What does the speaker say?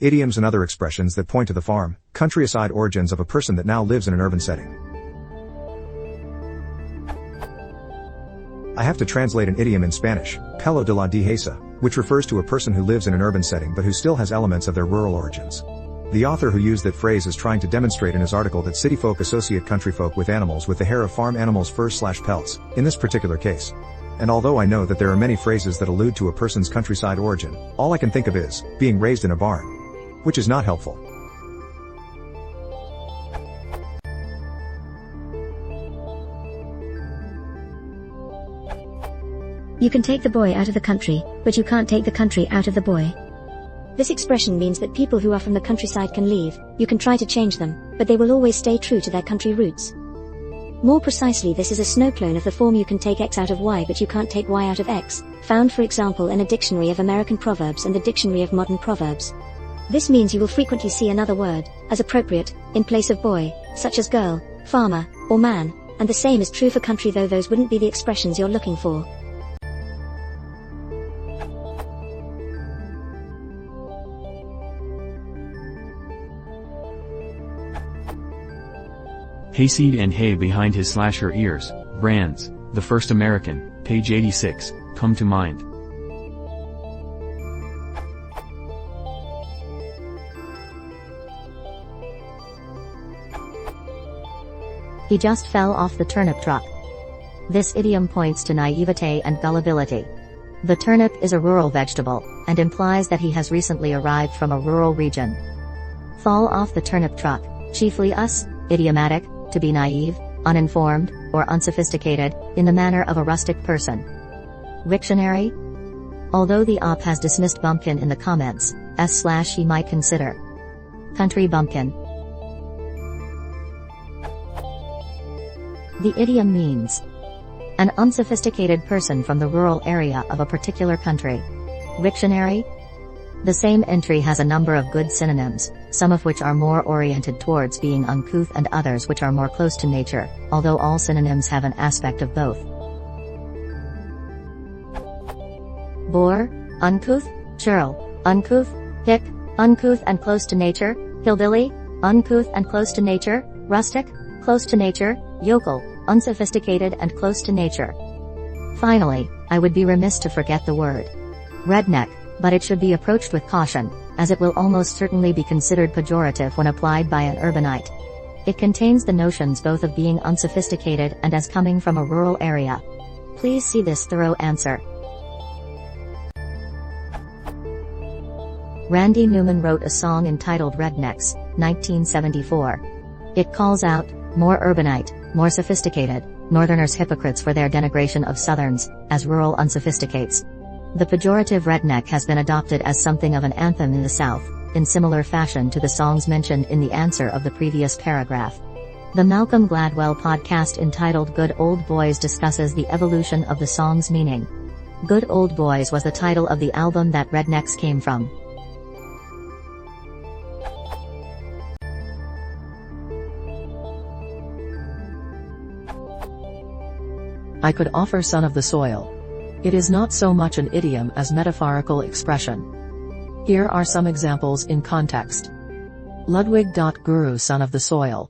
Idioms and other expressions that point to the farm, countryside origins of a person that now lives in an urban setting. I have to translate an idiom in Spanish, pelo de la dehesa, which refers to a person who lives in an urban setting but who still has elements of their rural origins. The author who used that phrase is trying to demonstrate in his article that city folk associate country folk with animals with the hair of farm animals' furs/pelts, in this particular case. And although I know that there are many phrases that allude to a person's countryside origin, all I can think of is, being raised in a barn. Which is not helpful. You can take the boy out of the country, but you can't take the country out of the boy. This expression means that people who are from the countryside can leave, you can try to change them, but they will always stay true to their country roots. More precisely, this is a snow clone of the form you can take X out of Y but you can't take Y out of X, found for example in a dictionary of American proverbs and the dictionary of modern proverbs. This means you will frequently see another word, as appropriate, in place of boy, such as girl, farmer, or man, and the same is true for country, though those wouldn't be the expressions you're looking for. Hayseed and hay behind his slasher ears, brands, the first American, page 86, come to mind. He just fell off the turnip truck. This idiom points to naivete and gullibility. The turnip is a rural vegetable, and implies that he has recently arrived from a rural region. Fall off the turnip truck, chiefly us, idiomatic, to be naive, uninformed, or unsophisticated, in the manner of a rustic person. Wiktionary? Although the op has dismissed bumpkin in the comments, /he might consider country bumpkin. The idiom means an unsophisticated person from the rural area of a particular country. Wiktionary? The same entry has a number of good synonyms, some of which are more oriented towards being uncouth and others which are more close to nature, although all synonyms have an aspect of both. Boor, uncouth, churl, uncouth, hick, uncouth and close to nature, hillbilly, uncouth and close to nature, rustic, close to nature, yokel, unsophisticated and close to nature. Finally, I would be remiss to forget the word redneck, but it should be approached with caution, as it will almost certainly be considered pejorative when applied by an urbanite. It contains the notions both of being unsophisticated and as coming from a rural area. Please see this thorough answer. Randy Newman wrote a song entitled Rednecks, 1974. It calls out, more urbanite, more sophisticated, Northerners hypocrites for their denigration of Southerns, as rural unsophisticates. The pejorative redneck has been adopted as something of an anthem in the South, in similar fashion to the songs mentioned in the answer of the previous paragraph. The Malcolm Gladwell podcast entitled Good Old Boys discusses the evolution of the song's meaning. Good Old Boys was the title of the album that Rednecks came from. I could offer son of the soil. It is not so much an idiom as metaphorical expression. Here are some examples in context. Ludwig. Guru son of the soil.